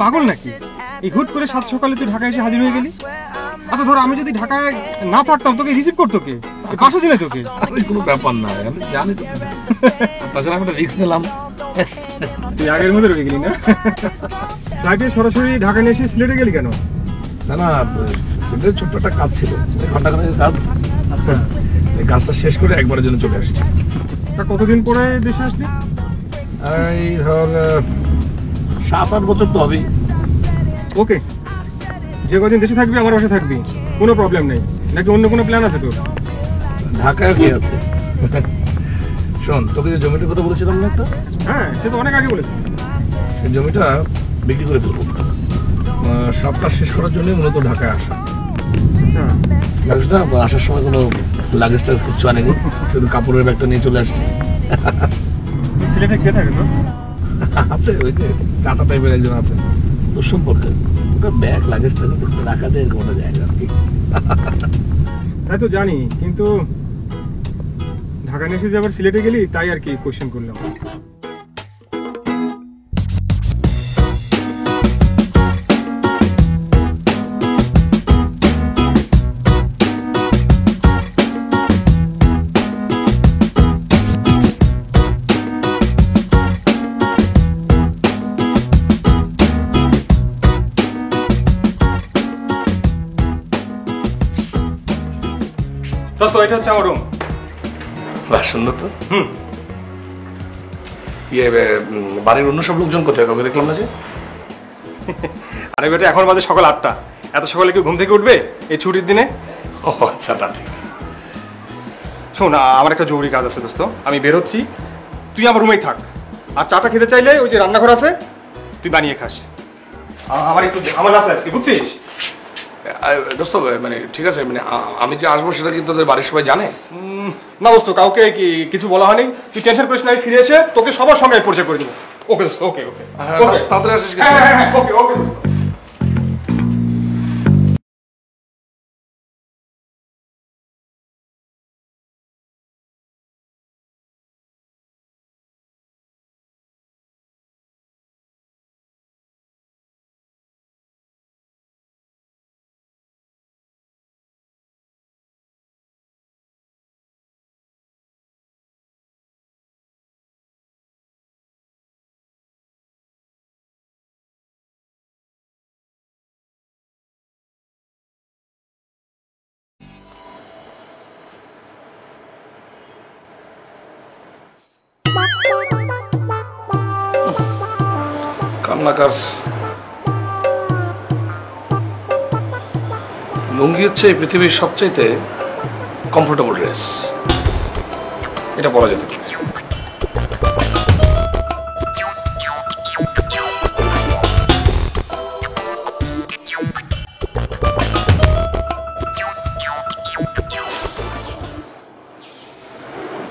পাগল নাকি? এই হুট করে 7 সকালে তুই ঢাকায় এসে হাজির হয়ে গেলি। আচ্ছা ধর আমি যদি ঢাকায় না থাকতাম তোকে রিসিভ করতো কে? পাশে ছিল তোকে। কোনো ব্যাপার না, আমি জানি তো। তাছাড়া আমি একটা রিস্ক নিলাম। তুই আগের মধ্যে রয়ে গেলি না? ফ্লাইটে সরাসরি ঢাকা নিয়ে এসে সিলেটে গেলি কেন? না না, সিলেটের ছোট্ট একটা কাজ ছিল, ঘন্টাখানেক কাজ। আচ্ছা, এই কাজটা শেষ করে একবারের জন্য চলে আসছি। তা কতদিন পরে দেশে আসলি? এই ধর 7-8 বছর তো হবেই। ওকে, যে কদিন দেশে থাকবি আমার বাসায় থাকবি, কোনো প্রবলেম নেই। নাকি অন্য কোনো প্ল্যান আছে তোর? ঢাকায় কি আছে? শোন, তোকে যে জমিটার কথা বলেছিলাম না একটা, হ্যাঁ সে তো অনেক আগে বলেছি। এই জমিটা বিক্রি করে ফেলবো। সবটা শেষ করার জন্যই মূলত ঢাকায় আসা। আচ্ছা, জানিস না, আসার সময় কোনো লাগেজ টাগেজ কিচ্ছু আনেনি, শুধু কাপড়ের ব্যাগটা নিয়ে চলে আসছি। সিলেটে কে থাকে তো? আছে ওই যে চাচা টাইপের একজন আছে, তোর সম্পর্কে। ওটা ব্যাগ লাগেজ টাগেজ রাখা যায় এরকম একটা জায়গা আর কি। তাই তো জানি, কিন্তু ঢাকা নিয়ে এসে যে আবার সিলেটে গেলি তাই আর কি কোয়েশ্চেন করলাম। তো এটা হচ্ছে আমার রুম। বাহ, সুন্দর তো। ইয়ে, বাড়ির অন্য সব লোকজন কোথায়? কাউকে দেখলাম না যে। আরে বেটা, এখন বাজে সকাল 8টা, এত সকালে কেউ ঘুম থেকে উঠবে এই ছুটির দিনে? ও আচ্ছা, তা ঠিক। শোন, আমার একটা জরুরি কাজ আছে দোস্ত, আমি বেরোচ্ছি, তুই আমার রুমেই থাক। আর চাটা খেতে চাইলে ওই যে রান্নাঘর আছে, তুই বানিয়ে খাস। আমার একটু ঝামেলা আছে আজকে, বুঝছিস? দোস্ত মানে ঠিক আছে, মানে আমি যে আসবো সেটা কি তোদের বাড়ির সবাই জানে? না দোস্ত, কাউকে কিছু বলা হয়নি। তুই টেনশন করিস না, আমি ফিরে এসে তোকে সবার সঙ্গে পরিচয় করে দেবো। ওকে দোস্ত, ওকে ওকে ওকে, তাড়াতাড়ি আসিস। হ্যাঁ ওকে ওকে। কান্নাকার লুঙ্গি হচ্ছে এই পৃথিবীর সবচাইতে কমফোর্টেবল ড্রেস, এটা বলা যেতে পারে।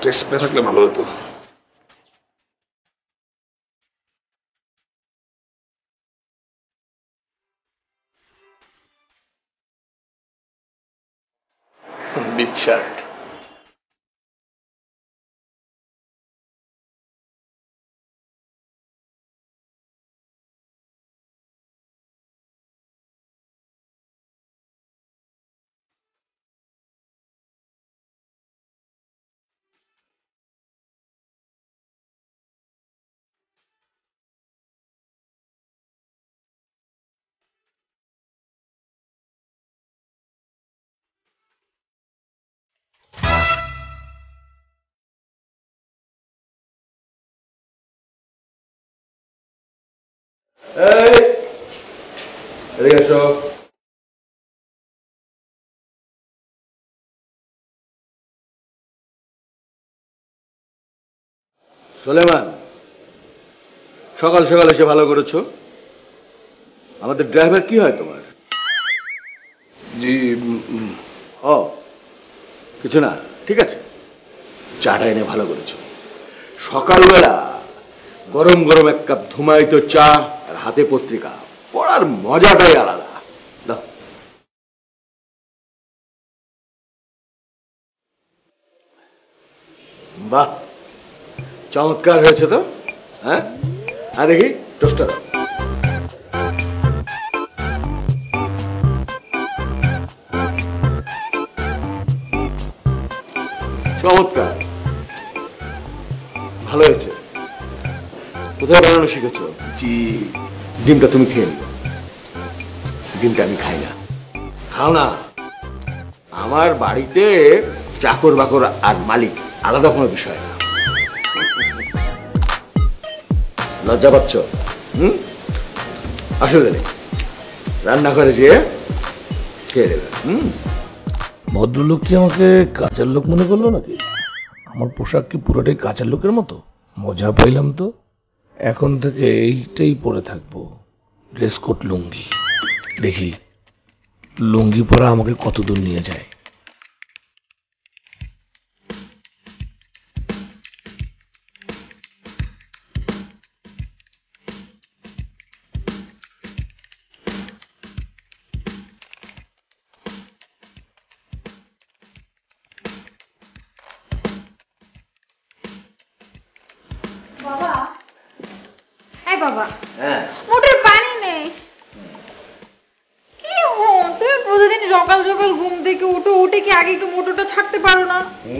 ড্রেস পরে থাকলে ভালো হতো। Beach shirt. সুলেমান, সকাল সকাল এসে ভালো করেছো। আমাদের ড্রাইভার কি হয় তোমার? জি। ও কিছু না, ঠিক আছে। চাটা এনে ভালো করেছো। সকালবেলা গরম গরম এক কাপ ধুমায়িত চা আর হাতে পত্রিকা পড়ার মজাটাই আলাদা। দাও। বাহ, চমৎকার হয়েছে তো। হ্যাঁ, আর দেখি টোস্টার। ভালো হয়েছে। কোথায় বানানো শিখেছো? জি, ডিমটা তুমি খেয়ে নিও। ডিমটা আমি খাই না। খাও না। আমার বাড়িতে চাকর বাকর আর মালিক আলাদা কোনো বিষয় না। লজ্জা পাচ্ছ? আসলে নেই, রান্নাঘরে যেয়ে খেয়ে দেবে। ভদ্রলোক কি আমাকে কাজের লোক মনে করলো নাকি? আমার পোশাক কি পুরোটাই কাজের লোকের মতো? মজা পাইলাম তো। এখন থেকে এইটাই পরে থাকবো, ড্রেস কোড লুঙ্গি। দেখি লুঙ্গি পরা আমাকে কতদূর নিয়ে যায়। বাবা, এই বাবা, হ্যাঁ, মোটর পানি নেই। কি তুমি প্রতিদিন সকাল সকাল ঘুম থেকে উঠে কি আগে একটু মোটরটা ছাড়তে পারো না? কি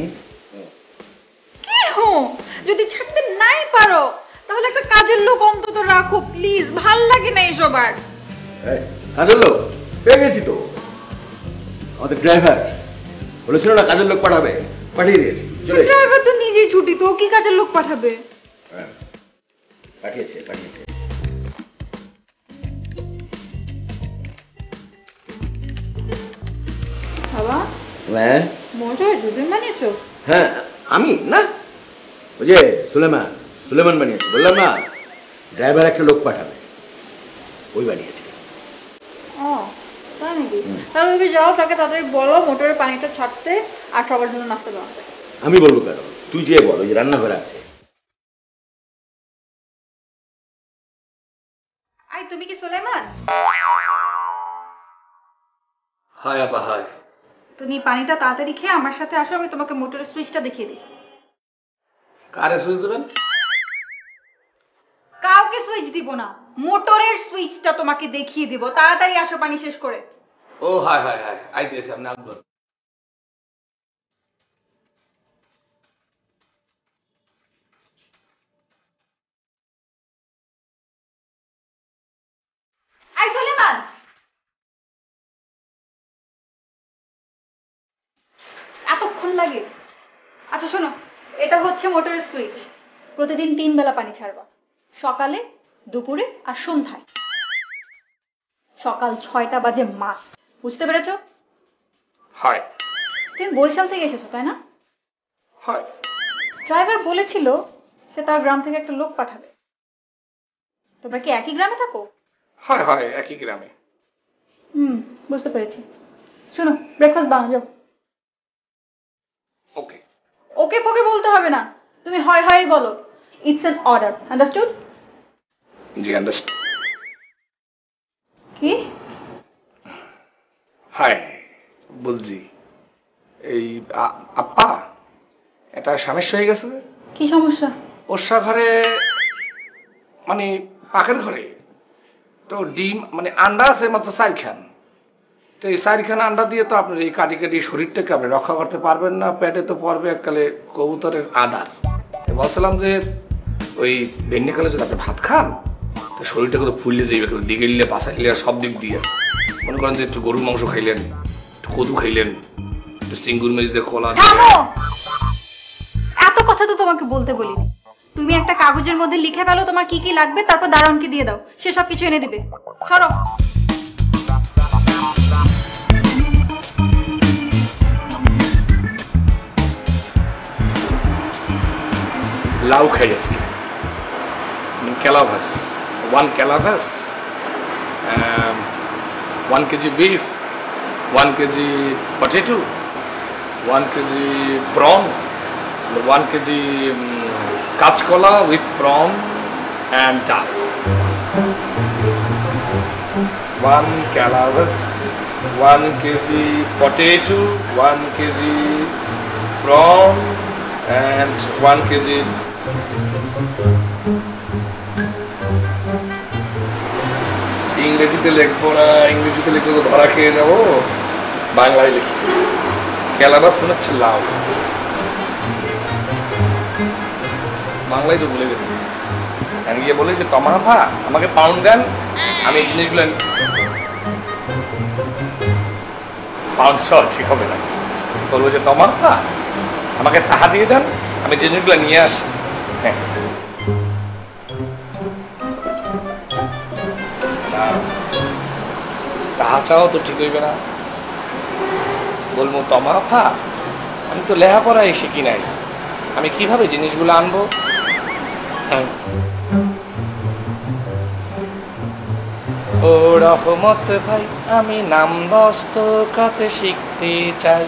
যদি ছাড়তে নাই পারো তাহলে একটা কাজের লোক অন্তত রাখো প্লিজ, ভাল লাগে না এসব আর। কাজের লোক পেয়ে গেছি তো। আমাদের ড্রাইভার বলেছিল না কাজের লোক পাঠাবে, পাঠিয়ে দিয়েছি। চলে ড্রাইভার তো নিজেই ছুটি, তো ও কি কাজের লোক পাঠাবে? পাঠিয়েছে পাঠিয়েছে। বাবা, হ্যাঁ মোটর দুদিন বানিয়েছো? হ্যাঁ, আমি না, ওই যে সুলেমান বানিয়েছে। বললাম না ড্রাইভার একটা লোক পাঠাবে, ওই বানিয়েছে। ও তাই নাকি? তাহলে তুমি যাও, তাকে তাড়াতাড়ি বলো মোটরের পানিটা ছাড়তে আর সবার জন্য নাস্তা বানাতে। আমি বলবো কেন, তুই যে বল, ওই যে রান্নাঘরে আছে। আই তুমি কি সুলেমান? হাই আপা, হাই। তুমি পানিটা তাড়াতাড়ি খেয়ে আমার সাথে আসো, আমি তোমাকে মোটরের সুইচটা দেখিয়ে দিই। কারে সুইচ দিবেন? কাউকে সুইচ দিব না, মোটরের সুইচটা তোমাকে দেখিয়ে দিব। তাড়াতাড়ি আসো পানি শেষ করে। ও হাই হাই হাই, আইতেছি, আপনি আসবেন। আই সুলেমান, এতক্ষণ লাগে? আচ্ছা শোনো, এটা হচ্ছে মোটরের সুইচ। প্রতিদিন 3 বেলা পানি ছাড়বা, সকালে, দুপুরে আর সন্ধ্যায়। সকাল 6টা বাজে মাস্ট, বুঝতে পেরেছো? হাই তুমি বরিশাল থেকে এসেছো তাই না? হাই। ড্রাইভার বলেছিল সে তার গ্রাম থেকে একটা লোক পাঠাবে। তোমরা কি একই গ্রামে থাকো? হাই হাই, একই গ্রামে। বুঝতে পেরেছি। শোনো, ব্রেকফাস্ট বানাও যাও। ওকে। ওকে ফোকে বলতে হবে না, তুমি হয় হয় বলো। It's an order, understood? G understand. কি? হাই, বলছি এই আপা এটা সমস্যা হয়ে গেছে। কি সমস্যা? ওষা ঘরে মানে পাখের ঘরে তো ডিম মানে আন্ডা আছে মাত্র 4 খান। তো এই 4 খান আন্ডা দিয়ে তো আপনার এই কাটি কাটি শরীরটাকে আপনি রক্ষা করতে পারবেন না। পেটে তো পড়বে এককালে কবুতরের আদার। বলছিলাম যে ওই বেন্যকালে যদি আপনি ভাত খান তো শরীরটাকে তো ফুললে যাইবে, দিকে নিলে পাশাইলে সব দিক দিয়ে। মনে করেন যে একটু গরুর মাংস খাইলেন, একটু কদু খাইলেন, একটু চিঙ্গুর মেজ দিয়ে কলা। এত কথা তো তোমাকে বলতে বলিনি। তুমি একটা কাগজের মধ্যে লিখে ফেলো তোমার কি কি লাগবে, তারপর দারোয়ানকে দিয়ে দাও, সে সব কিছু এনে দিবে। সরো। লাউ খাই আজকে, ক্যালাভাস, 1 ক্যালাভাস, 1 KG beef, 1 KG potato, 1 KG prawn, 1 KG কাঁচকলা উইথ প্রন অ্যান্ড ডাল, 1 ক্যালাভাস, 1 KG potato, 1 KG prawn and 1 KG ইংরেজিতে লিখবো না, ইংরেজিতে লিখলে তো ধরা খেয়ে যাবো, বাংলায় লিখবো। ক্যালাবাস মানে হচ্ছে লাউ। বাংলায় তো ভুলে গেছি। আমি গিয়ে বলি যে তমা আপা আমাকে পাউন্ড দেন, আমি এই জিনিসগুলো পাউন্ড ঠিক হবে না, বলবো যে তমা আপা আমাকে টাকা দিয়ে দেন, আমি জিনিসগুলো নিয়ে আসি। হ্যাঁ না, টাকা চাও তো ঠিক হইবে না, বলবো তমা আপা আমি তো লেখাপড়ায় শিখি নাই, আমি কিভাবে জিনিসগুলো আনবো। হ্যাঁ ও রহমত ভাই আমি নাম দস্তখত শিখতে চাই,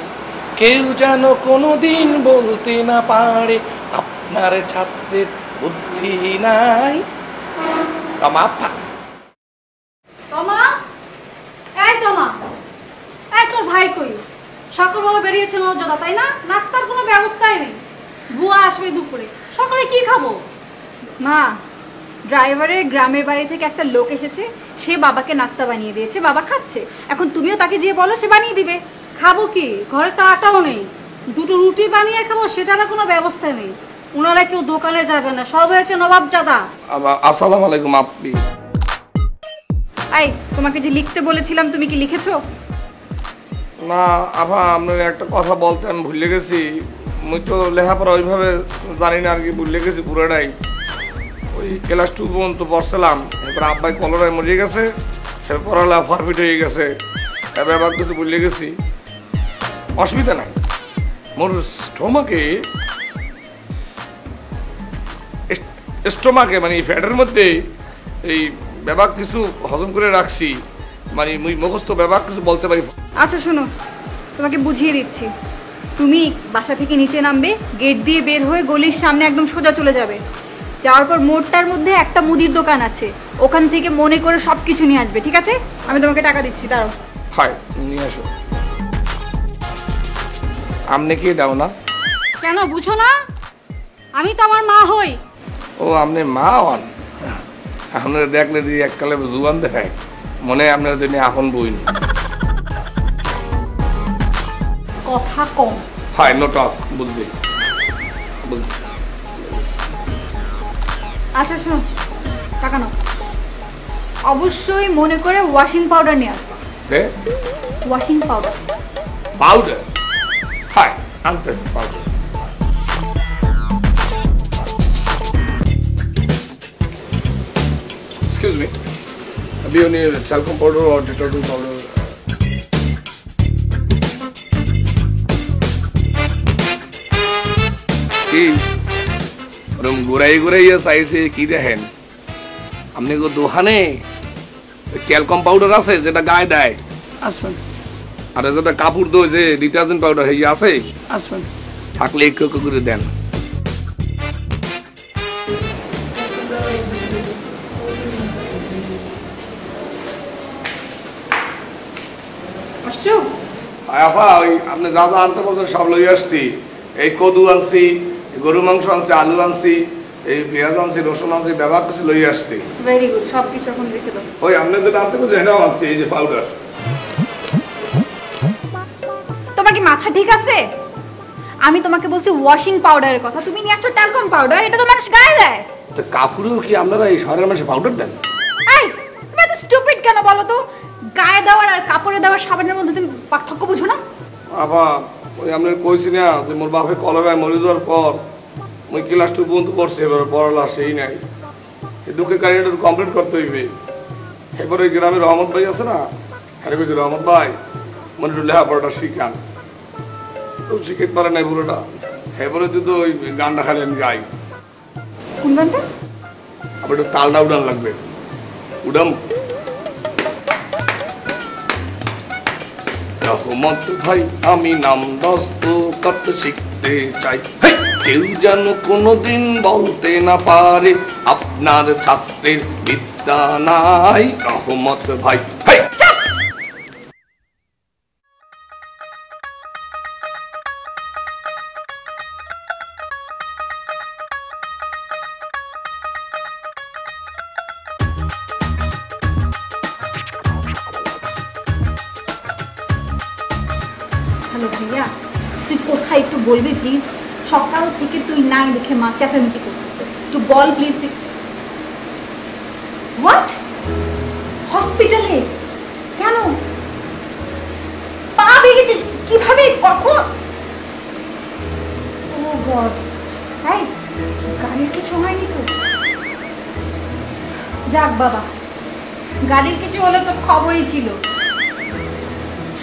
কেউ যেন কোনোদিন বলতে না পারে আপনার ছাত্রের বুদ্ধি নাই। তমা আপা তমা, এই তমা, এই তোর ভাই কই? সকালবেলা বেরিয়েছিল অযোধ্যা, তাই না? নাস্তার কোনো ব্যবস্থাই নেই। বুয়া আসবে দুপুরে, সকালে কি খাবো? মা, ড্রাইভারের গ্রামের বাড়ি থেকে একটা লোক এসেছে, সে বাবাকে নাস্তা বানিয়ে দিয়েছে, বাবা খাচ্ছে। এখন তুমিও তাকে যেয়ে বলো, সে বানিয়ে দিবে। খাবো কি? ঘরে তো আটাও নেই, দুটো রুটি বানিয়ে খাবো সেটারও কোনো ব্যবস্থা নেই। ওনারা কেউ দোকানে যাবে না, সব হয়েছে নবাবজাদা। আসসালামু আলাইকুম আপনি। এই, তোমাকে যে লিখতে বলেছিলাম তুমি কি লিখেছো? না আপা আপনার একটা কথা বলতে আমি ভুলে গেছি, মুই তো লেখাপড়া ওইভাবে জানি না আর কি, ভুলে গেছি পুরোটাই। ওই ক্লাস 2 পর্যন্ত পড়ছিলাম, এরপর আব্বাই কলরায় মরে গেছে, এরপর পড়ালেখা ফরফিট হয়ে গেছে, এবার আবার কিছু ভুলে গেছি। অসুবিধা নাই, মোর স্টোমাকে মানে ফ্যাটের মধ্যে এই ব্যাপার কিছু হজম করে রাখছি, মানে মুই মুখস্থ ব্যাপার কিছু বলতে পারি। আচ্ছা শোনো, তোমাকে বুঝিয়ে দিচ্ছি। তুমি বাসা থেকে নিচে নামবে, গেট দিয়ে বের হয়ে গলির সামনে একদম সোজা চলে যাবে। যাওয়ার পর মোড়টার মধ্যে একটা মুদির দোকান আছে, ওখান থেকে মনে করে সব কিছু নিয়ে আসবে, ঠিক আছে? আমি তোমাকে টাকা দিচ্ছি, দাঁড়াও। হয় নিয়ে আসো। আপনি কি দাও না? কেন বুঝো না? আমি তো আমার মা হই। ও আপনি মা হন? আপনারা দেখলে দিয়ে এককালে জুয়ান দেখায়, মনে হয় আপনার জন্য আপন বই নি। কথা কম। হয় নো টক, বুঝলি? আচ্ছা শোনো, টাকা নাও। অবশ্যই মনে করে ওয়াশিং পাউডার নিয়ে আসবে। Washing powder. পাউডার? হয় আনতে পাউডার। Excuse me. अभी उन्हें talcum powder और detergent powder. কি ওরম ঘুরাই ঘুরাইয়া চাইছে কি দেখেন? আপনি গো দোকানে ট্যালকম পাউডার আছে যেটা গায়ে দেয়? আচ্ছা। আর যেটা কাপড় ধোয় যে ডিটারজেন্ট পাউডার হয়ে আছে? আচ্ছা। থাকলে একটু করে দেন। আপনি যা যা আনতে বলছেন সব লই আসছি। এই কদু আনছি, গরু মাংস আনছি, আলু আনছি, এই পেঁয়াজ আনছি, রসুন আনছি, ব্যবহার কিছু লই আসছি। ভেরি গুড, সব কিছু এখন রেখে দাও। ওই আপনি যেটা আনতে বলছেন এটাও আনছি, এই যে পাউডার। তোমার কি মাথা ঠিক আছে? আমি তোমাকে বলছি ওয়াশিং পাউডারের কথা, তুমি নিয়ে আসছো ট্যালকম পাউডার। এটা তো মানুষ গায়ে দেয়। তো কাপড়েও কি আপনারা এই শহরের মানুষে পাউডার দেন? এই, তুমি এত স্টুপিড কেন বলো তো? গায়ে দেওয়ার আর কাপড়ে দেওয়ার সাবানের মধ্যে তুমি পার্থক্য বুঝো না? আবা ওই আপনার কইছি না যে মোর বাপে কলরায় মরে যাওয়ার পর ওই ক্লাস 2 পর্যন্ত পড়ছে, এবার পড়ালা সেই নাই। এই দুঃখের কাহিনীটা তো কমপ্লিট করতে হইবে। এবার ওই গ্রামের রহমত ভাই আছে না, হ্যাঁ কইছি রহমত ভাই মনে একটু লেখাপড়াটা শিখান। তো শিখতে পারে নাই পুরোটা। এবারে তো ওই গানটা খালি আমি গাই। কোন গানটা? আবার একটু তালটা উড়ান লাগবে। উড়াম। রহমত ভাই আমি নাম দস্তখত শিখতে চাই, কেউ যেন কোনোদিন বলতে না পারে আপনার ছাত্রের বিদ্যা নাই। রহমত ভাই হ্যালো ভাইয়া, তুই কোথায় একটু বলবি প্লিজ? সকাল থেকে তুই নাই দেখে মা চেঁচামেচি করতেছে। একটু বল প্লিজ। হোয়াট? হসপিটালে কেন? পা ভেঙেছিস কিভাবে, কখন? ও গড, তাই গাড়ির কিছু হয়নি তো? যাক বাবা, গাড়ির কিছু হলে তো খবরই ছিল।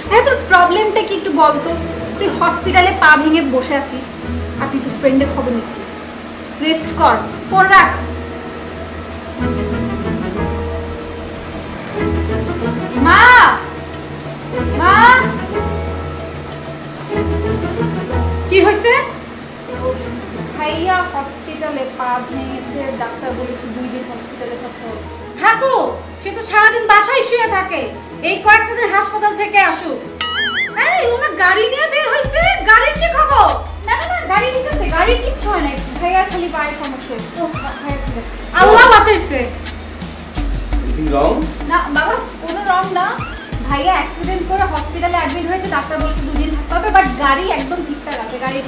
হ্যাঁ, তোর প্রবলেমটা কি একটু বলতো? তুই হসপিটালে পা ভেঙে বসে আছিস আর তুই তোর ফ্রেন্ডের খবর নিচ্ছিস। রেস্ট কর, পর রাখ। মা, মা, কি হয়েছে? ভাইয়া হসপিটালে পা ভেঙেছে, ডাক্তার বলেছে 2 দিন হসপিটালে থাকতে হবে। থাকো, সে তো সারাদিন বাসায় শুয়ে থাকে। এই কয়েকটা দিন হাসপাতাল থেকে আসুক। এই ওনা গাড়ি নিয়ে বের হইছে, গাড়ির কি খবর? না না না, গাড়ি নিতেছে, গাড়ির কিচ্ছু হয় নাই, ভাইয়ার খালি পায়ের সমস্যা। ও ভাইয়া ঠিক আছে, আল্লাহ বাঁচাইছে। রং না বাবা, কোনো রং না। ভাইয়া অ্যাক্সিডেন্ট করে হসপিটালে অ্যাডমিট হয়েছে, ডাক্তার বলেছে 2 দিন থাকতে হবে, বাট গাড়ি একদম ঠিকঠাক আছে। গাড়ি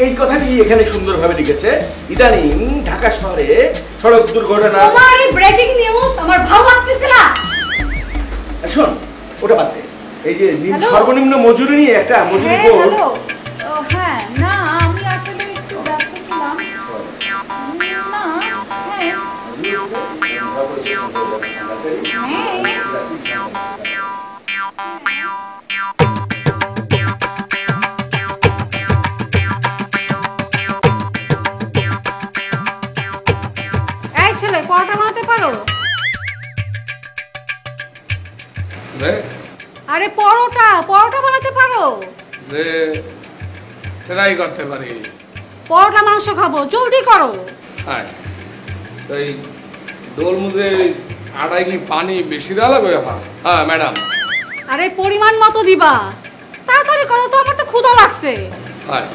এই কথাটি এখানে সুন্দরভাবে লিখেছে। ইদানিং ঢাকা শহরে সড়ক দুর্ঘটনা। তোমার এই ব্রেকিং নিউজ আমার ভালো লাগতেছে না। শোন, ওটা বাদ দে। এই যে Hello? সর্বনিম্ন মজুরি নিয়ে একটা মজুরি হ্যাঁ, বোর্ড। হ্যালো। ও হ্যাঁ, না আমি আসলে একটু ব্যস্ত ছিলাম। না, হ্যাঁ। এই ছেলে, পরোটা বানাতে পারো? আরে পরোটা বানাতে পারো? যে ট্রাই করতে পারি। পরোটা মাংস খাবো, জলদি করো। হ্যাঁ, তো এই ডোল মধ্যে আড়াই কি পানি বেশি দেওয়া লাগবে? হ্যাঁ ম্যাডাম। আরে পরিমাণ মতো দিবা, তাড়াতাড়ি করো তো, আমার তো ক্ষুধা লাগছে। হ্যাঁ,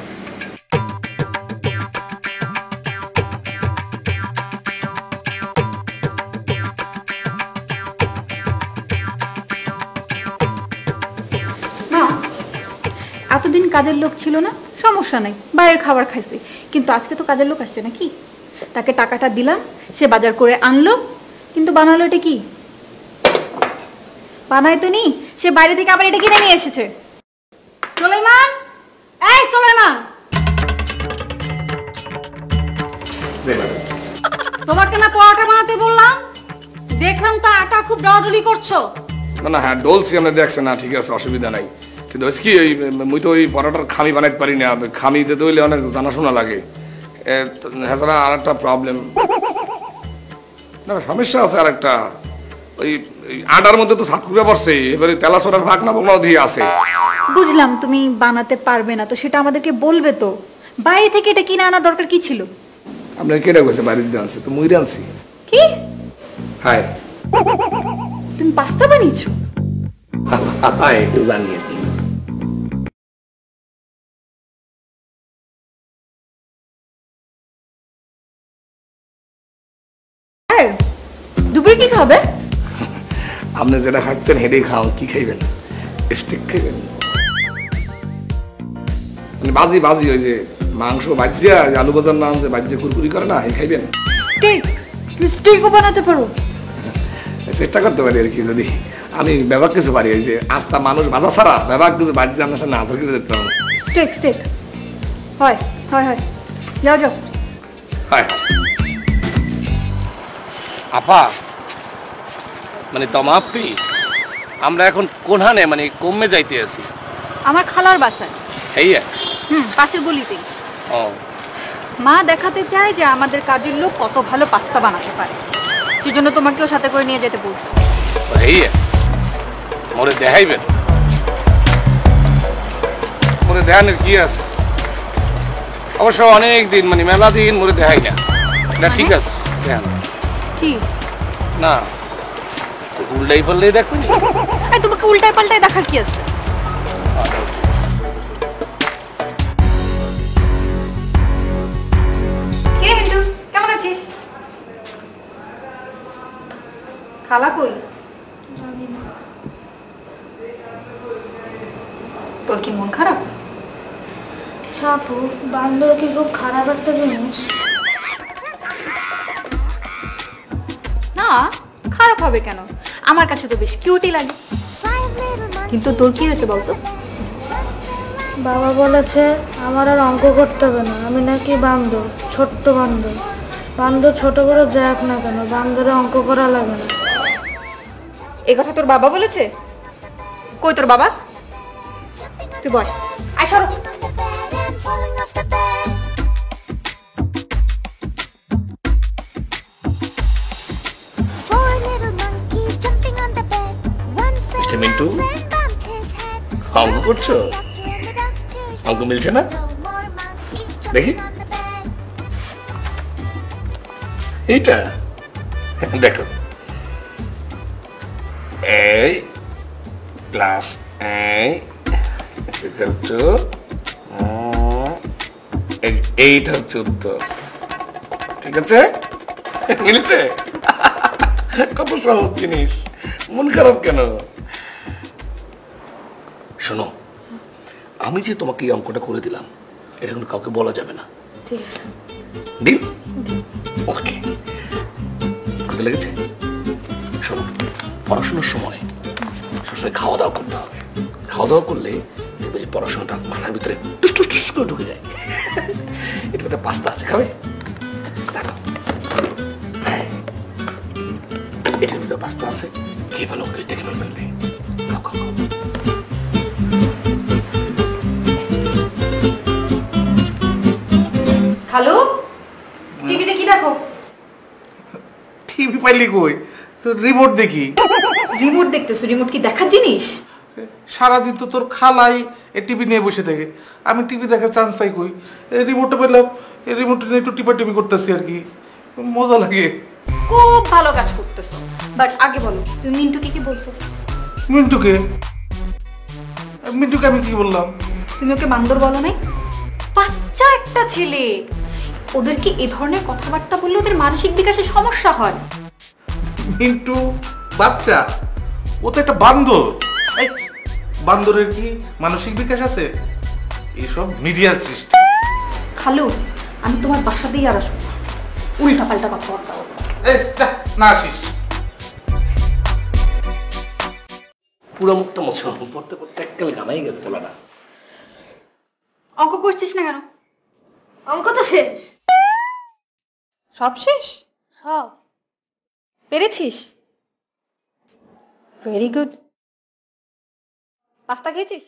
মা, এতদিন কাজের লোক ছিল না, সমস্যা নাই, বাইরের খাবার খাইছি, কিন্তু আজকে তো কাজের লোক আসছে নাকি? তাকে টাকাটা দিলাম, সে বাজার করে আনলো, কিন্তু বানালো এটা কি? বানায় তো নি, সে বাইরে থেকে আবার এটা কিনে নিয়ে এসেছে। সুলাইমান, এই সুলাইমান, তোমাকে না পরোটা বানাতে বললাম? দেখলাম তো আটা খুব ডলাডলি করছো। না না, হ্যাঁ ডোলছি, আপনি দেখছেন না, ঠিক আছে, অসুবিধা নাই। কিন্তু হচ্ছে কি, ওই মুই তো ওই পরোটার খামি বানাইতে পারি না, খামি দিতে হইলে অনেক জানাশোনা লাগে। এছাড়া আর একটা প্রবলেম, না সমস্যা আছে আর একটা, ওই আটার মধ্যে তো সাতকুড়া পড়ছে, এবারে তেলা সোনার ভাগ না বগনাও দিয়ে আছে। বুঝলাম তুমি বানাতে পারবে না, তো সেটা আমাদেরকে বলবে তো। বাইরে থেকে এটা কিনে আনা দরকার কি ছিল? আপনার কেটা কইছে বাড়িতে আনছে? তো মুইরে আনছি। কি? হায় তুমি পাস্তা বানিয়েছো? হায়, একটু জানিয়ে দিই। হ্যাঁ, দুপুরে কি খাবে? আপনি যেটা খাচ্ছেন হেডেই খাও। কি খাইবেন? স্টেক খাইবেন? মানে বাজি বাজি, ওই যে মাংস বাজ্যা, আলু ভাজার নাম যে বাজ্যা কুরকুরি করে না, এই খাইবেন? স্টেক, স্টেকও বানাতে পারো? চেষ্টা করতে পারি আর কি, যদি আমি ব্যবহার কিছু পারি। ওই যে আস্তা মানুষ বাজা ছাড়া ব্যবহার কিছু বাজ্যা আপনার সাথে আধার করে দিতে পারবো। স্টেক স্টেক হয় হয় হয়, যাও যাও। হয় আপা, মানে তমাপ্পি, আমরা এখন কোনখানে মানে কমে যাইতে আছি? আমার খালার বাসায়। হেইয়া? পাশের গলিতেই। ও, মা দেখাতে চায় যে আমাদের কাজের লোক কত ভালো পাস্তা বানাতে পারে, সেজন্য তোমাকেও সাথে করে নিয়ে যেতে বলছে। হেইয়া মোরে দেখাইবেন? মোরে দেখানোর কি আছে? অবশ্য অনেক দিন, মানে মেলা দিন মোরে দেখাই না। না ঠিক আছে, দেখান। কি? না উল্টাই পাল্লাই দেখবেন। তোমাকে উল্টায় পাল্টায় দেখার কি আছে? কে মিন্টু, কেমন আছিস? খালা কই? তোর কি মন খারাপ? ছাপু, বান্দর কি খুব খারাপ একটা জিনিস? না, খারাপ হবে কেন? আমার কাছে তো বেশ কিউটই লাগে। কিন্তু তোর কি হয়েছে বলতো? বাবা বলেছে আমার আর অঙ্ক করতে হবে না, আমি নাকি বান্দর, ছোট্ট বান্দর। বান্দর ছোট বড় যাক না কেন, বান্দরে অঙ্ক করা লাগে না। এ কথা তোর বাবা বলেছে? কই তোর বাবা? তুই বল। আয় সরো। মিস্টার মিন্টু, অঙ্ক করছো? অঙ্ক মিলছে না? দেখি এইটা দেখো, এই প্লাস এই ইকুয়াল টু এইটা হচ্ছে উত্তর। ঠিক আছে, মিলেছে? কত সহজ জিনিস, মন খারাপ কেন? শোনো, আমি যে তোমাকে এই অঙ্কটা করে দিলাম এটা কিন্তু কাউকে বলা যাবে না। ঠিক আছে, ডিল? ওকে, করতে লেগেছে? শোনো, পড়াশোনার সময় সবসময় খাওয়া দাওয়া করতে হবে। খাওয়া দাওয়া করলে দেখবে যে পড়াশোনাটা মাথার ভিতরে টুস টুস টুস করে ঢুকে যায়। এটার মধ্যে পাস্তা আছে, খাবে? দেখো, হ্যাঁ, এটার ভিতরে পাস্তা আছে, খেয়ে ভালো করে দেখে ফেলবে। খাও খাও খাও। খালু, টিভিতে কি দেখো? টিভি পাইলি কই, তো রিমোট দেখি। রিমোট দেখতেছো? রিমোট কি দেখার জিনিস? সারাদিন তো তোর খালাই এই টিভি নিয়ে বসে থাকে, আমি টিভি দেখার চান্স পাই কই? এই রিমোটটা পেলাম, এই রিমোটটা নিয়ে একটু টিপি করতেছি আর কি, মজা লাগে। খুব ভালো কাজ করতেছো। বাট আগে বলো, তুমি মিন্টুকে কি বলছো? মিন্টুকে? মিন্টুকে আমি কি বললাম? তুমি ওকে বান্দর বলো নাই? বাচ্চা একটা ছেলে, ওদেরকে এ ধরনের কথাবার্তা বললে ওদের মানসিক বিকাশে সমস্যা হয়। মিন্টু বাচ্চা? ও তো একটা বান্দর। এই বান্দরের কি মানসিক বিকাশ আছে? এইসব মিডিয়ার সৃষ্টি। খালু, আমি তোমার বাসা দিয়ে আর আসবো না। উল্টা পাল্টা কথাবার্তা বলো। এই যা, না আসিস। পুরো মুখটা মোছা, পড়তে পড়তে এককাল গামাই গেছে বলা না। অঙ্ক করছিস না কেন? অঙ্ক তো শেষ। সব শেষ? সব পেরেছিস? Very good. পাস্তা খেয়েছিস?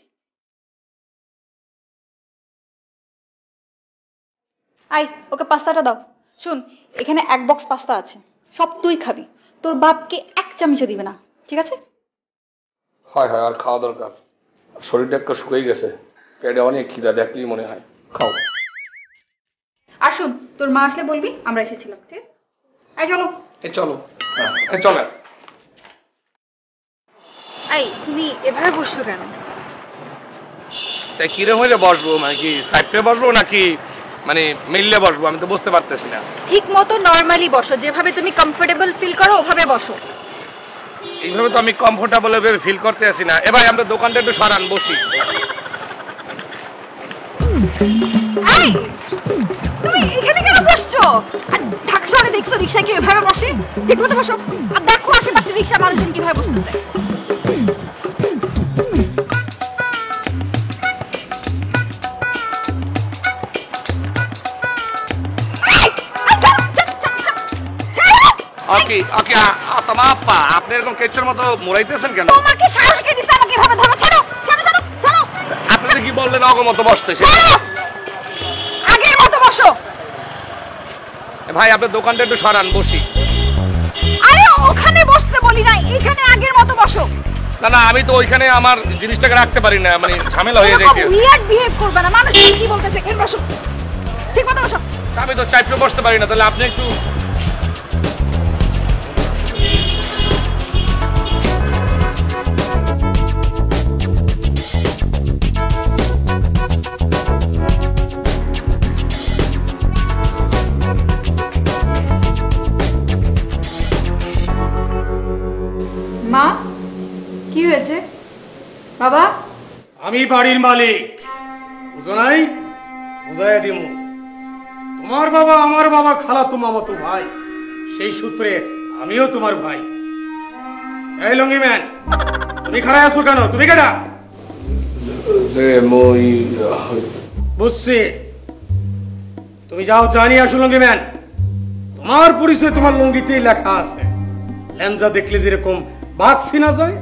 আই, ওকে পাস্তাটা দাও। শুন, এখানে এক বক্স পাস্তা আছে, সব তুই খাবি। তোর বাপকে এক চামচও দিবে না, ঠিক আছে? হয় হয়, আর খাওয়া দরকার। শরীরটা একটু শুকিয়ে গেছে, পেটে অনেক খিদা, দেখলেই মনে হয়। খাও। আর শুন, তোর মা আসলে বলবি আমরা এসেছিলাম, ঠিক আছে? আই চলো। এই চলো, হ্যাঁ চলে। আই, তুমি এভাবে বসছো কেন? তাই কিরম হইলে বসবো? মানে কি সাইডে বসবো নাকি মানে মিললে বসবো? আমি তো বুঝতে পারতেছি না। ঠিক মতো নরমালি বসো, যেভাবে তুমি কমফোর্টেবল ফিল করো ওভাবে বসো। এইভাবে তো আমি কমফোর্টেবল ফিল করতে আসি না। এবার আমরা দোকানটা একটু সরান, বসি। আই, তুমি এখানে কেন বসছো? আর ঢাকা শহরে দেখছো রিকশা কি এভাবে বসে? ঠিক মতো বসো। আর দেখো আশেপাশে রিকশা মানুষজন কিভাবে বসতেছে। ওকে ওকে, তোমার আপা আপনি এরকম কেচের মতো মোড়াইতেছেন কেন? তোমাকে সাহস কে দিছে আমাকে এভাবে ধরো? ছাড়ো ছাড়ো ছাড়ো ছাড়ো। আপনি কি বললেন অগমত বসতেছে? আগের মতো বসো। ভাই আপনার দোকানটা একটু সরান, বসি। আরে ওখানে বসতে বলি না, এখানে আগের মতো বসো। না না, আমি তো ওইখানে আমার জিনিসটাকে রাখতে পারি না, মানে ঝামেলা হয়ে যাইতেছে। উইয়ার্ড বিহেভ করবে না, মানুষ কি বলতেছে। এখানে বসো, ঠিক মতো বসো। আমি তো চাইতে বসতে পারি না, তাহলে আপনি একটু। মা, কি হয়েছে? বাবা, আমি বাড়ির মালিক, বুঝো নাই? বুঝাইয়া দিমু। তোমার বাবা আমার বাবা খালাতো মামাতো ভাই, সেই সূত্রে আমিও তোমার ভাই। এই লঙ্গি ম্যান, তুমি খারাপ আছো কেন? তুমি কেডা? মই বুঝছি, তুমি যাও জানি আসো লঙ্গি ম্যান। তোমার পরিচয় তোমার লুঙ্গিতেই লেখা আছে। লেঞ্জা দেখলে যেরকম বাঘ চিনা যায়,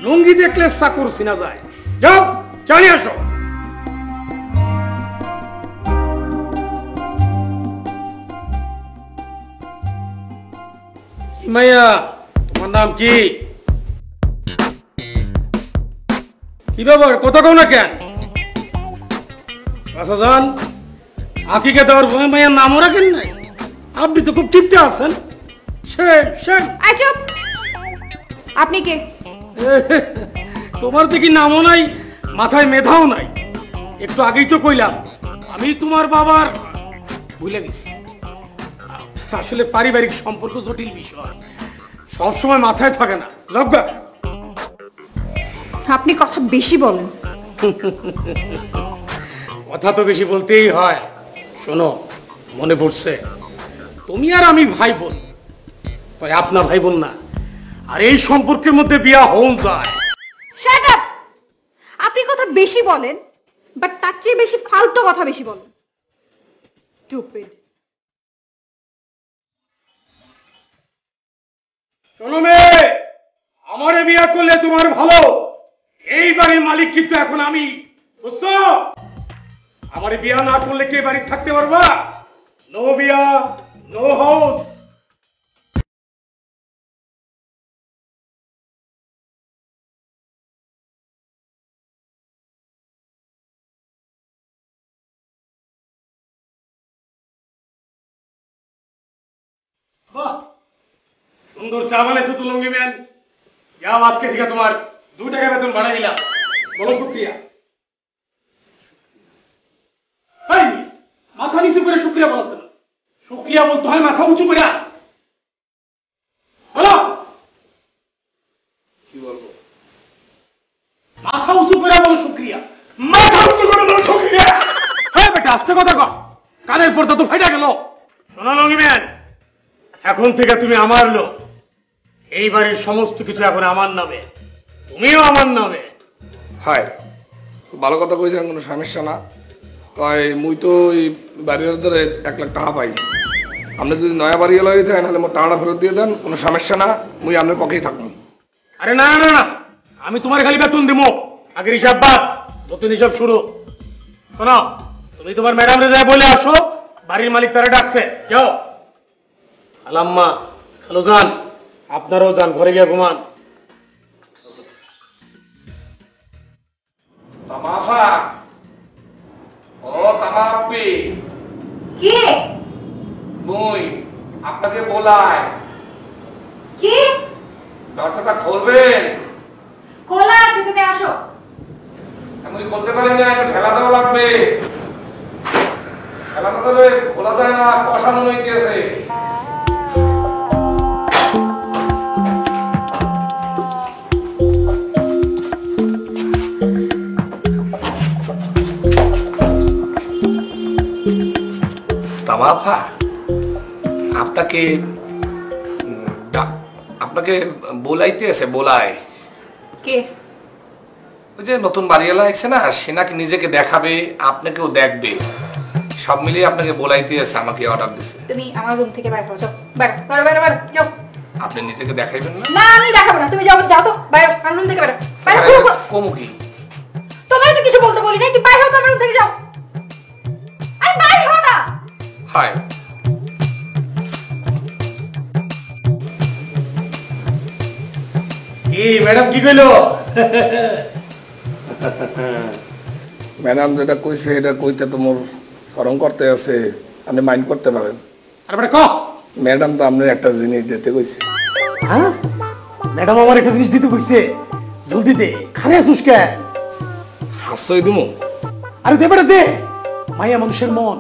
লুঙ্গি দেখলে চাকর চিনা যায়। যাও জানি আসো। মাইয়া, তোমার নাম কি? কি ব্যাপার, কথা কও না কেন? আচ্ছা যান, আকিকে দেওয়ার ভয় মাইয়ার নামও রাখেন নাই? আপনি তো খুব টিপতে আছেন। আই চুপ! আপনি কে? তোমার দেখি নামও নাই, মাথায় মেধাও নাই। একটু আগেই তো কইলাম আমি তোমার বাবার। ভুলে গেছি, আসলে পারিবারিক সম্পর্ক জটিল বিষয়, সবসময় মাথায় থাকে না। লজ্জা। আপনি কথা বেশি বলেন। কথা তো বেশি বলতেই হয়। শোনো, মনে পড়ছে তুমি আর আমি ভাই বোন, তাই আপনার ভাই বোন না। আর এই সম্পর্কের মধ্যে বিয়া হন যায়। Shut up! আপনি কথা বেশি বলেন, বাট তার চেয়ে বেশি ফালতু কথা বেশি বলেন। স্টুপিড। শোনো মেয়ে, আমারে বিয়া করলে তোমার ভালো। এই বাড়ির মালিক কিন্তু এখন আমি, বুঝছো? আমারে বিয়া না করলে কে বাড়ি থাকতে পারবা? নো বিয়া, নো হাউস। বাহ, সুন্দর চা বানাইছো তো লঙ্গি ম্যান। যাও, আজকে থেকে তোমার 2 টাকা বেতন বাড়াই দিলাম। বলো শুক্রিয়া। মাথা নিচু করে শুক্রিয়া বলতে না, শুক্রিয়া বলতে হয় মাথা উঁচু করে। বলো, কি বলবো? মাথা উঁচু করে বলো শুক্রিয়া। মাথা উঁচু করে বলো শুক্রিয়া। হ্যাঁ বেটা, আস্তে কথা কর, কানের পর্দা তো ফাইটা গেল। শোনো লঙ্গি ম্যান, এখন থেকে তুমি আমার লোক। এই বাড়ির সমস্ত কিছু এখন আমার নামে, তুমিও আমার নামে। হায়, ভালো কথা কইছেন, কোনো সমস্যা না। তাই মুই তো এই বাড়ির ধরে 1 লাখ টাকা পাই। আপনি যদি নয়া বাড়ি এলো হইতে তাহলে মোর টাকাটা ফেরত দিয়ে দেন, কোনো সমস্যা না। মুই আপনার পকেই থাকুন। আরে না না না, আমি তোমার খালি বেতন দিব। আগের হিসাব বাদ, নতুন হিসাব শুরু। শোনো, তুমি তোমার ম্যাডামরে যায় বলে আসো বাড়ির মালিক তারা ডাকছে। যাও। আলাম্মা, খালো যান, আপনারাও যান, ঘরে গিয়ে ঘুমান। তামাফা, ও তামাপি, কে? মুই আপনাকে বলাই। কে? দরজাটা খুলবেন। খোলা আছে, তুমি আসো। আমি বলতে পারি না, একটু ঠেলা দেওয়া লাগবে। ঠেলা না দিলে খোলা যায় না, কষানো হইতেছে। তামাফা, আপনাকে আপনাকে বলাইতে আছে। বলায় কে? ওই যে নতুন বাড়িওয়ালা আসছে না, সে নাকি নিজেকে দেখাবে, আপনাকেও দেখবে। সব মিলিয়ে আপনাকে বলাইতে আছে, আমাকে অর্ডার দিছে। তুমি আমার রুম থেকে বাইরে হও, যাও বাইরে বাইরে বাইরে বাইরে যাও। আপনি নিজেকে দেখাইবেন না? না, আমি দেখাবো না, তুমি যাও, যাও তো বাইরে, আমার রুম থেকে বাইরে বাইরে। কমু কি? তোমার তো কিছু বলতে বলি নাই, তুমি বাইরে হও তো, আমার রুম থেকে যাও। আরে বাইরে হও না। হায়, কি ম্যাডাম কি কইলো? ম্যাডাম যেটা কইছে এটা কইতে তো মোর ফরম করতে আছে, আপনি মাইন্ড করতে পারেন। আরে বেটা ক। ম্যাডাম তো আপনার একটা জিনিস দিতে কইছে। হ্যাঁ, ম্যাডাম আমার একটা জিনিস দিতে কইছে। জলদি দে, খানে আসুস কে? হাসই দিমু। আরে দে বেটা দে। মায়া মানুষের মন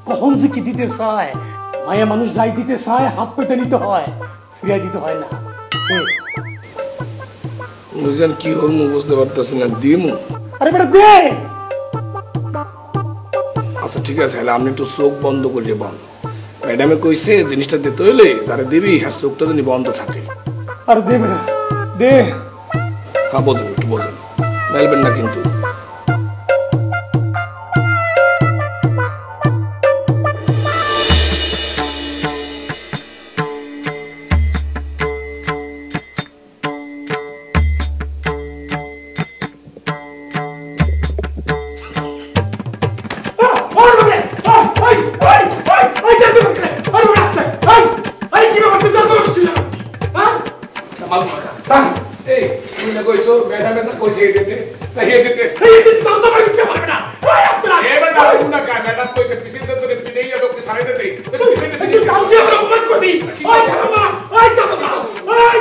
কখন যে কি দিতে চায়, মায়া মানুষ যাই দিতে চায় হাত পেতে নিতে হয়, ফিরাই দিতে হয় না। বুঝলেন কি হরমু বুঝতে পারতেছি না, দিমু। আরে বেটা দে। আচ্ছা ঠিক আছে, তাহলে আপনি একটু চোখ বন্ধ করিয়ে বল। ম্যাডামে কইছে জিনিসটা দিতে হইলে যারা দিবি হ্যাঁ চোখটা যেন বন্ধ থাকে। আর দেবে না, দে। হ্যাঁ বোঝেন, একটু বোঝেন, মেলবেন না কিন্তু। এই তুমি না কইছো ম্যাডামে না কইছে এই দিতে, তাই এই দিতে তাও তো পারবি না, পারবে না। ওই আপনারা এবার না কোন না কাজ ম্যাডাম কইছে পিছিয়ে তো পিড়েইয়া লোককে সারাই দিতে, তুমি কাউ দিয়ে আমরা অপমান করবি। ওই বাবা, ওই যাবো না, ওই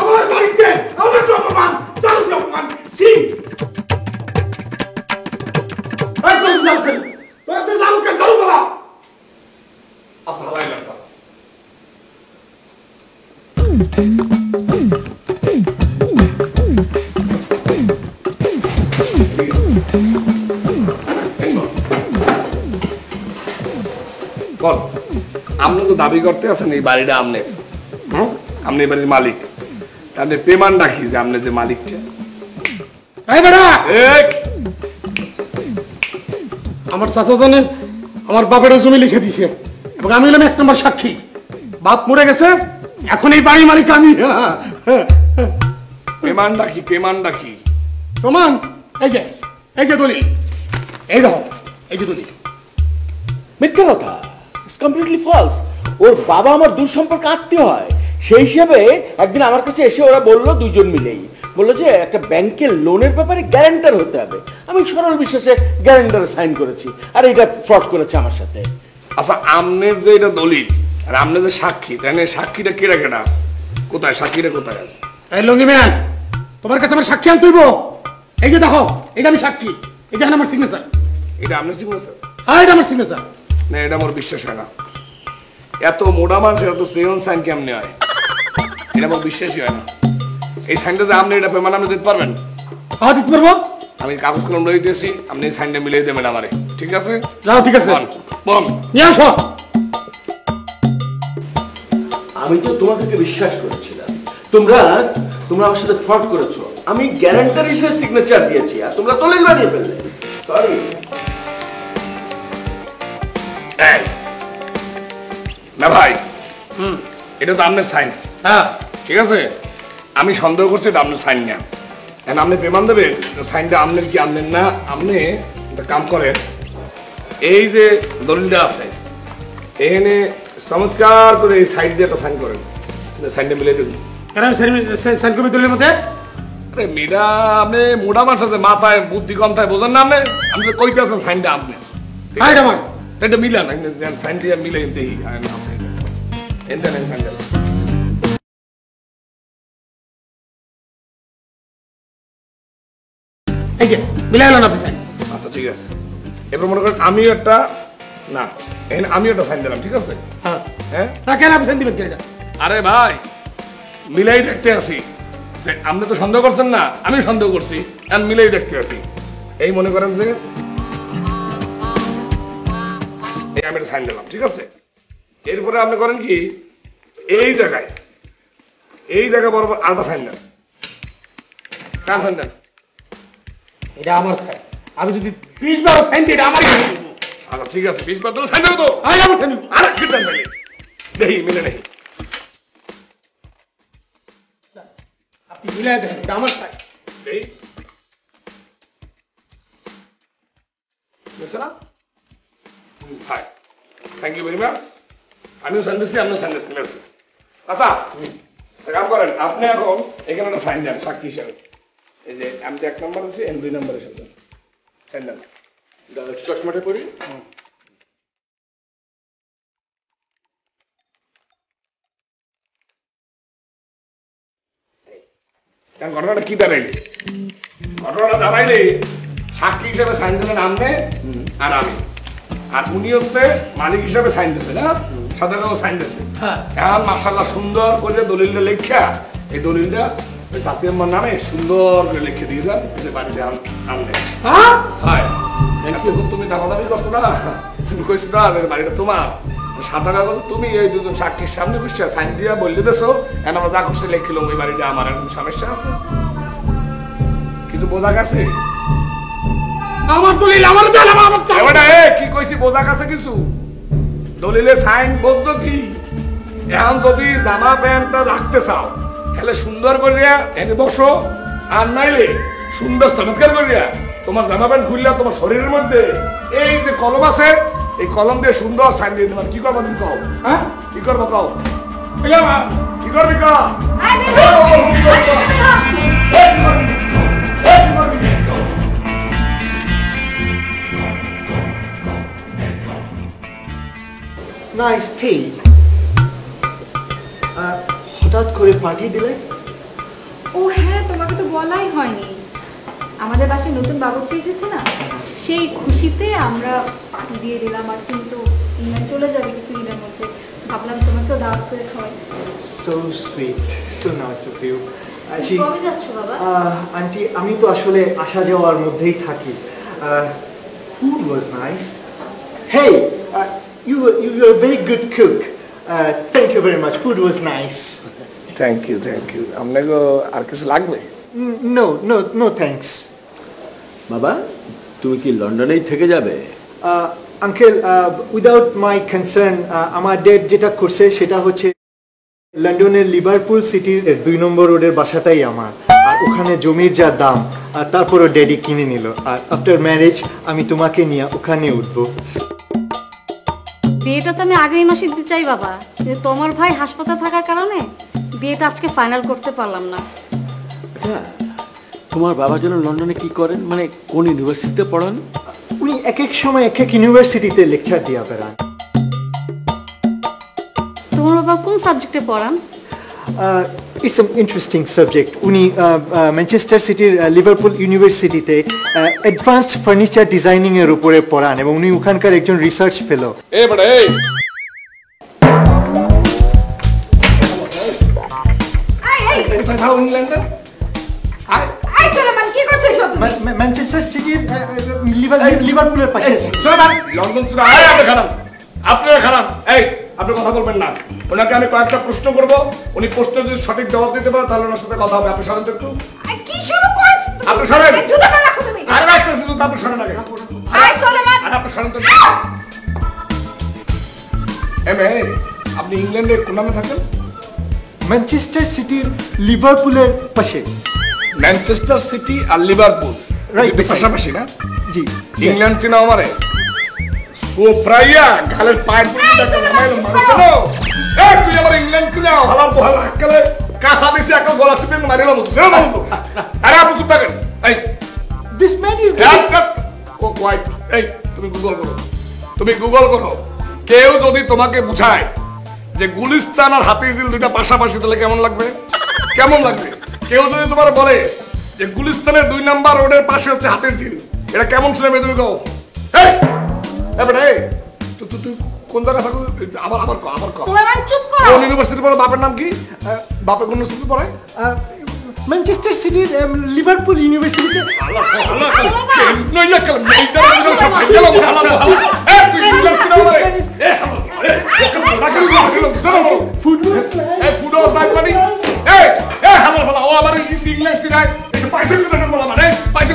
আমার বাড়িতে আমার তো অপমান, চালু তো অপমান, সি এই তো যাও কেন, তোরা তো যাও কেন, চালু বাবা। আচ্ছা হালাই লাগা বল, আপনি তো দাবি করতে আছেন এই বাড়িটা আমনের, আপনি এই বাড়ির মালিক, তাহলে পেমান রাখি যে আপনি যে মালিকটা। এই বেটা, আমার চাচা জানে আমার বাপের জমি লিখে দিছে এবং আমি হলাম 1 নম্বর সাক্ষী। বাপ মরে গেছে, এখন এই বাড়ির মালিক আমি। পেমান রাখি, পেমান রাখি প্রমাণ এই যে দলিল, এই দেখো, এই যে দলিল। মিথ্যা কথা, ইটস কমপ্লিটলি ফলস। ওর বাবা আমার দূর সম্পর্কে আত্মীয় হয়, সেই হিসাবে একদিন আমার কাছে এসে ওরা বললো, দুজন মিলেই বললো যে একটা ব্যাংকের লোনের ব্যাপারে গ্যারান্টার হতে হবে। আমি সরল বিশ্বাসে গ্যারান্টারে সাইন করেছি, আর এটা ফ্রড করেছে আমার সাথে। আচ্ছা, আমনের যে এটা দলিল আর আমনের যে সাক্ষী, তাই না, সাক্ষীটা কেডা কেডা, কোথায় সাক্ষীটা কোথায়? এই লঙ্গি ম্যান, তোমার কাছে আমার সাক্ষী আনতে হইব। এই যে দেখো, এটা আমি সাক্ষী, এই দেখেন আমার সিগনেচার। এটা আপনার সিগনেচার? হ্যাঁ, এটা আমার সিগনেচার। না, এটা আমার বিশ্বাস হয় না। এত মোটা মানুষের এত সেয়ন সাইন কেমনে হয়, এটা আমার বিশ্বাসই হয় না। এই সাইনটা যে আপনি এটা পেমান আপনি দিতে পারবেন? হ্যাঁ, দিতে পারবো। আমি কাগজ কলম লই দিয়েছি, আপনি এই সাইনটা মিলিয়ে দেবেন আমারে, ঠিক আছে? যাও, ঠিক আছে, বল নিয়ে আসো। আমি তো তোমাদেরকে বিশ্বাস করেছিলাম, তোমরা আমার সাথে ফ্রড করেছো। আমি গ্যারান্টার হিসেবে সিগনেচার দিয়েছি, আর তোমরা দলিল বানিয়ে ফেললে। সরি। না ভাই, এটা তো আপনার সাইন। হ্যাঁ, ঠিক আছে, আমি সন্দেহ করছি এটা আপনার সাইন না। এখন আপনি পেমান দেবে সাইনটা আপনার কি আপনার না। আপনি একটা কাম করেন, এই যে দলিলটা আছে এখানে চমৎকার করে এই সাইড দিয়ে একটা সাইন করেন, সাইনটা মিলিয়ে দেবেন। সাইন করবি দলিলের মধ্যে? আরে মেয়েরা, আপনি মোটা মানুষ আছে, মাথায় বুদ্ধি কম থাকে, বোঝেন না আপনি? আপনি তো কইতে আছেন সাইনটা আপনি, এটা মিলান, সাইন দিয়ে মিলে দেখি সাইন। এই যে মিলাই হলো না আপনি সাইন। আচ্ছা ঠিক আছে, এবার মনে করেন আমিও একটা, না এখানে আমিও একটা সাইন দিলাম, ঠিক আছে? হ্যাঁ হ্যাঁ, না কেন আপনি সাইন দিবেন কেন? আরে ভাই, মিলাই দেখতে আসি, যে আপনি তো সন্দেহ করছেন না, আমি সন্দেহ করছি, আর মিলাই দেখতে আসি। এই মনে করেন যে এই আমি একটা সাইন দিলাম, ঠিক আছে? এরপরে আপনি করেন কি, এই জায়গায় বরাবর আলাদা সাইন দেন। কার সাইন দেন? এটা আমার সাইন। আমি যদি 20 বার সাইন দিই, এটা আমারই। আচ্ছা ঠিক আছে, 20 বার তো সাইন দেবো তো। আরে কি দেন ভাই, দেখি মিলে নেই। আপনি মিলাই দেন, এটা আমার সাইন। দেখি hi, thank you very much. আমিও সাইন দিচ্ছি, আপনিও সাইন দিচ্ছি, মিলছে। আচ্ছা কাম করেন, আপনি এখন এখানে একটা সাইন দেন সাক্ষী হিসাবে। এই যে আমি তো 1 নম্বর আছি, 2 নম্বরের সাথে সাইন দেন। চশমাটা পরি। ঘটনাটা কি দাঁড়াইলে? ঘটনাটা দাঁড়াইলে সাক্ষী হিসাবে সাইন দিলেন আপনি আর আমি, আর উনি হচ্ছে মালিক হিসাবে সাইন দিচ্ছে না, সাথে সাইন দিচ্ছে। এখন মাশাআল্লাহ সুন্দর করে দলিলটা লেখা, এই দলিলটা ওই শাশুড়ি আম্মার নামে সুন্দর করে লিখে দিয়ে যান, বাড়িতে আনবে। হ্যাঁ, এখন তুমি দামাদামি করছো না, তুমি কইছো না যে বাড়িটা তোমার, সাদা কাগজ তুমি এই দুজন সাক্ষীর সামনে বসে সাইন দিয়া বললে দেছো, এখন আমরা যা করছি লিখিলাম ওই বাড়িটা আমার, এখন সমস্যা আছে কিছু বোঝা গেছে? আমার দলিল আমার দেন, আমার চাই। কি কইছি বোঝা গেছে কিছু? দলিলে সাইন বলছো কি? এখন যদি জামা প্যান্টটা রাখতে চাও তাহলে সুন্দর করিয়া এনে বসো, আর নাইলে সুন্দর চমৎকার করিয়া তোমার জামা প্যান্ট খুললে তোমার শরীরের মধ্যে এই যে কলম আছে, এই কলম দিয়ে সুন্দর সাইন দিয়ে তোমার কি করবো তুমি কও? হ্যাঁ কি করবো কও? কি করবি কও? নাইস টি। হঠাৎ করে পাঠিয়ে দিলে? ও হ্যাঁ, তোমাকে তো বলাই হয়নি, আমাদের বাসায় নতুন বাবুর্চি এসেছে না, সেই খুশিতে আমরা পার্টি দিয়ে দিলাম। আর তুমি তো ইংল্যান্ড চলে যাবে কিছুদিনের মধ্যে, ভাবলাম তোমাকেও দাওয়াত করে খাওয়াই। So sweet, so nice of you. কবে যাচ্ছ বাবা? আন্টি আমি তো আসলে আসা যাওয়ার মধ্যেই থাকি। Food was nice. Hey, you were a very good cook. Thank you very much. Food was nice. Thank you thank you. আপনাকে আর কিছু লাগবে? No thanks. বাবা, তুমি কি লন্ডনেই থেকে যাবে? আঙ্কেল, উইদাউট মাই কনসার্ন আমার ড্যাড যেটা করছে সেটা হচ্ছে লন্ডনের লিভারপুল সিটির 2 নম্বর রোডের বাসাটাই আমার, আর ওখানে জমির যা দাম, আর তারপরও ড্যাডি কিনে নিল, আর আফটার ম্যারেজ আমি তোমাকে নিয়ে ওখানে উঠবো। বিয়েটা তো আমি আগামী মাসে দিতে চাই বাবা, কিন্তু তোমার ভাই হাসপাতাল থাকার কারণে বিয়েটা আজকে ফাইনাল করতে পারলাম না। আচ্ছা, তোমার বাবা যেন লন্ডনে কি করেন, মানে কোন ইউনিভার্সিটিতে পড়ান? উনি এক এক সময় এক এক ইউনিভার্সিটিতে লেকচার দিয়া বেড়ান। তোমার বাবা কোন সাবজেক্টে পড়ান? It's an interesting subject. উনি ম্যানচেস্টার সিটির লিভারপুল ইউনিভার্সিটিতে অ্যাডভান্সড ফার্নিচার ডিজাইনিং এর উপরে পড়ান, এবং উনি ওখানকার একজন রিসার্চ ফেলো। কোথায় থাও ইংল্যান্ডে? ম্যানচেস্টার সিটির লিভারপুলের পাশে। লন্ডন ছিল। আপনারা খারাপ, এই আপনি কথা বলবেন না। ওনাকে আমি কয়েকটা প্রশ্ন করবো, উনি প্রশ্ন যদি সঠিক জবাব দিতে পারে তাহলে ওনার সাথে কথা হবে। আপনি সরেন তো একটু। আপনি সরেন। আরে রাখতেছি তো, আপনি সরেন আগে। আরে আপনি সরেন তো। আপনি ইংল্যান্ডে কোন নামে থাকেন? ম্যানচেস্টার সিটির লিভারপুলের পাশে। ম্যানচেস্টার সিটি আর লিভারপুল পাশাপাশি না? জি। ইংল্যান্ড চিনা আমারে সোপ্রাইয়া গালের পায়ের পড়ে টাকা নামাইলো মানুষনো। এই তুই আমার ইংল্যান্ড চিনা হালাল বহাল আক্কেলে কাঁচা দিছে একটা গলা টিপে মারিলাম তো সেটা বলতো। আরে আপনি চুপ থাকেন। এই দিস ম্যান ইজ কোয়াইট। এই তুমি গুগল করো, তুমি গুগল করো। কেউ যদি তোমাকে বুঝায় যে গুলিস্তান আর হাতিঝিল দুইটা পাশাপাশি তাহলে কেমন লাগবে? কেমন লাগবে? কেউ যদি তোমার বলে যে গুলিস্তানের 2 নাম্বার রোডের পাশে হচ্ছে হাতিঝিল, এটা কেমন শুনবে তুমি কও? এই এবারে তুই কোন জায়গা থাকো? আবার আবার কও, আবার কও। চুপ করো। কোন ইউনিভার্সিটি পড়ো? বাপের নাম কি? বাপের কোন ইউনিভার্সিটি পড়ে? ম্যানচেস্টার সিটির লিভারপুল ইউনিভার্সিটিতে। নইলে কাল মেইডা সব সব গেল হালাল বহাল। এই তুই ইংল্যান্ড চিনা আমারে? ফুড ওয়াজ এই ফুড ওয়াজ নাইস মানে এই হালাল বলা ও আমার ইংল্যান্ড চিনায় এসে পয়সা দিতে বলা মানে পয়সা।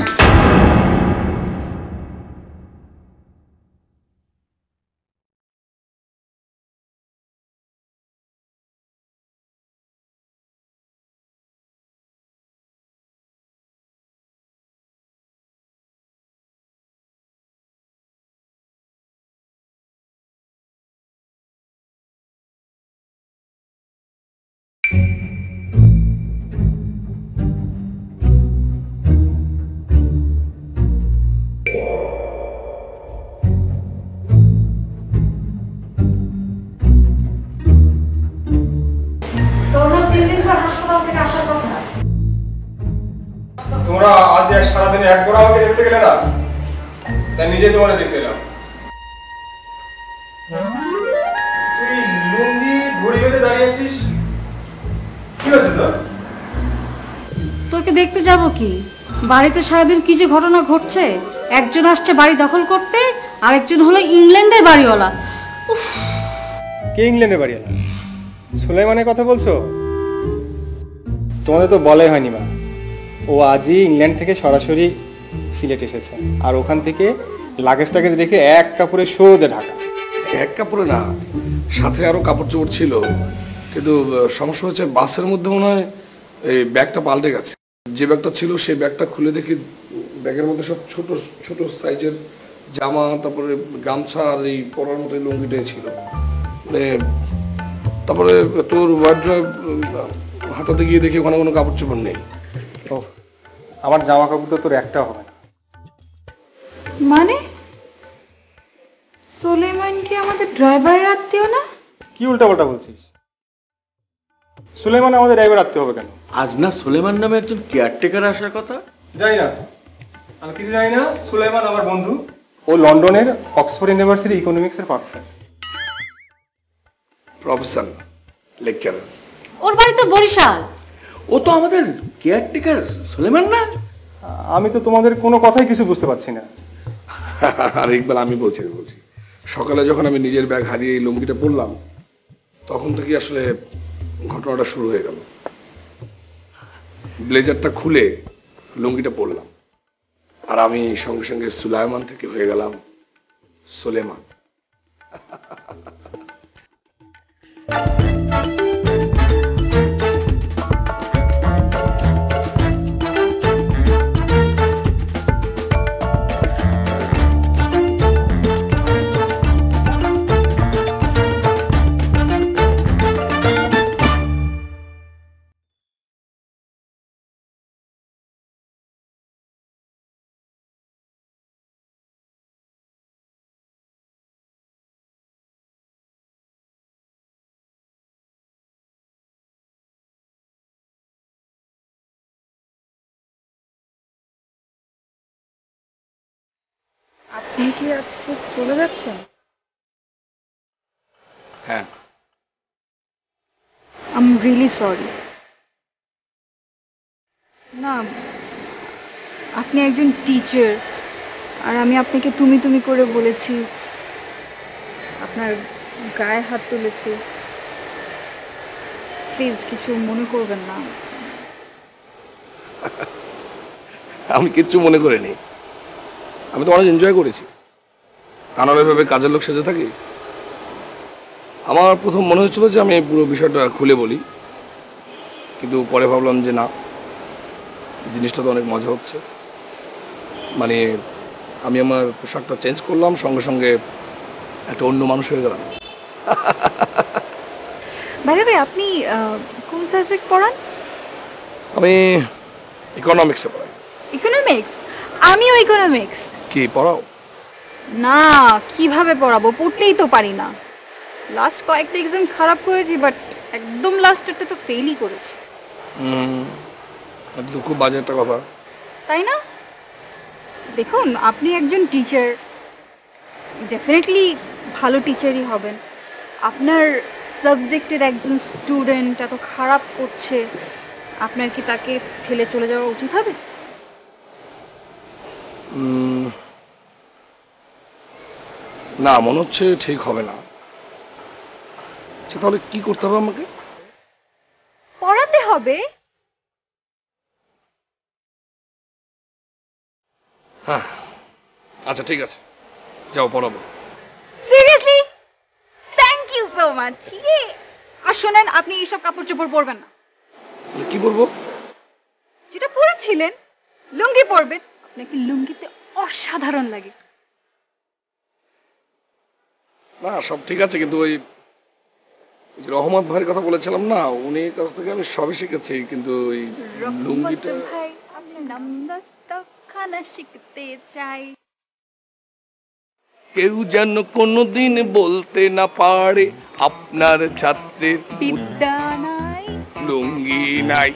তোমরা আজ সারাদিনে একবার আমাকে দেখতে গেলে না, তাই নিজে তোমাদের দেখতে এলাম। তুই লুঙ্গি ঘড়ি বেঁধে দাঁড়িয়ে আছিস, কি হয়েছে তোর? তোকে দেখতে যাব কি? বাড়িতে সারাদিন কি যে ঘটনা ঘটছে একজন আসছে বাড়ি দখল করতে, আরেকজন হলো ইংল্যান্ডের বাড়িওয়ালা। কে ইংল্যান্ডের বাড়িওয়ালা? সুলাইমানের কথা বলছো? তোমাদের তো বলাই হয়নি মা, ও আজই ইংল্যান্ড থেকে সরাসরি সিলেট এসেছে, আর ওখান থেকে লাগেজ টাগেজ রেখে এক কাপড়ে সোজা ঢাকা। এক কাপড়ে না, সাথে আরো কাপড় চোপড় ছিল, কিন্তু সমস্যা হচ্ছে বাসের মধ্যে মনে হয় এই ব্যাগটা পাল্টে গেছে। যে ব্যাগটা ছিল সেই ব্যাগটা খুলে দেখি ব্যাগের মধ্যে সব ছোট ছোট সাইজের জামা, তারপরে গামছা আর এই পরার মতো লুঙ্গিটাই ছিল। তারপরে তোর ওয়ার্ড্রব হাতাতে গিয়ে দেখি ওখানে কোনো কাপড় চোপড় নেই। তো আমার জামা কাপড় তো তোর একটাও হবে না। মানে সুলাইমান কি আমাদের ড্রাইভার আত্মীয় না? কি উল্টাপাল্টা বলছিস? সুলাইমান আমাদের ড্রাইভার আত্মীয় হবে কেন? আজ না সুলেমান নামে একজন কেয়ারটেকার আসার কথা। জানি না, আমি কিছু জানি না। সুলাইমান আমার বন্ধু, ও লন্ডনের অক্সফোর্ড ইউনিভার্সিটি ইকোনমিক্সের প্রফেসর। Professor, lecturer. ওর বাড়ি তো বরিশাল। ও তো আমাদের কেয়ারটেকার সুলেমান না? আমি তো তোমাদের কোনো কথাই কিছু বুঝতে পারছি না। আর ইকবাল, আমি বলছি সকালে যখন আমি নিজের ব্যাগ হারিয়ে এই লুঙ্গিটা পরলাম, তখন থেকে আসলে ঘটনাটা শুরু হয়ে গেল। ব্লেজারটা খুলে লুঙ্গিটা পরলাম, আর আমি সঙ্গে সঙ্গে সুলাইমান থেকে হয়ে গেলাম সুলেমান। আপনি কি আজকে চলে যাচ্ছেন? হ্যাঁ। I am really sorry. না, আপনি একজন টিচার, আর আমি আপনাকে তুমি তুমি করে বলেছি, আপনার গায়ে হাত তুলেছি। প্লিজ কিছু মনে করবেন না। আমি কিচ্ছু মনে করিনি, আমি তো অনেক এনজয় করেছি। কানাডা ভাবে কাজের লোক সেজে থাকি। আমার প্রথম মনে হচ্ছিল যে আমি পুরো বিষয়টা খুলে বলি, কিন্তু পরে ভাবলাম যে না, জিনিসটা তো অনেক মজা হচ্ছে। মানে আমি আমার পোশাকটা চেঞ্জ করলাম, সঙ্গে সঙ্গে একটা অন্য মানুষ হয়ে গেলাম। বাইরে আপনি কোন সাবজেক্ট পড়ান? আমি ইকোনমিক্সে পড়াই। ইকোনমিক্স? আমিও ইকোনমিক্স। কি পড়াও? না, কিভাবে পড়াবো, পড়তেই তো পারি না। লাস্ট কয়েকটা এক্সাম খারাপ করেছি, বাট একদম লাস্টেরটা তো ফেলই করেছি। এটা তো খুব বাজে একটা কথা, তাই না? দেখুন, আপনি একজন টিচার, ডেফিনেটলি ভালো টিচারই হবেন। আপনার সাবজেক্টের একজন স্টুডেন্ট এত খারাপ করছে, আপনার কি তাকে ফেলে চলে যাওয়া উচিত হবে? না, মনে হচ্ছে ঠিক হবে না। আচ্ছা, তাহলে কি করতে হবে আমাকে? পড়াতে হবে। হ্যাঁ, আচ্ছা ঠিক আছে, যাও পড়াবো। Seriously? Thank you so much. আর শোনেন, আপনি এইসব কাপড় চোপড় পরবেন না। কি বলবো? যেটা পরেছিলেন, লুঙ্গি পরবেন। আপনাকে লুঙ্গিতে অসাধারণ লাগে। না, সব ঠিক আছে, কিন্তু ওই রহমত ভাইয়ের কথা বলেছিলাম না, উনি কাছ থেকে আমি সবই শিখেছি, কিন্তু ওই লুঙ্গিটা। ভাই, আপনার নাম খানা শিখতে চাই। কেউ যেন কোনোদিন বলতে না পারে আপনার ছাত্রের বিদ্যা নাই, লুঙ্গি নাই।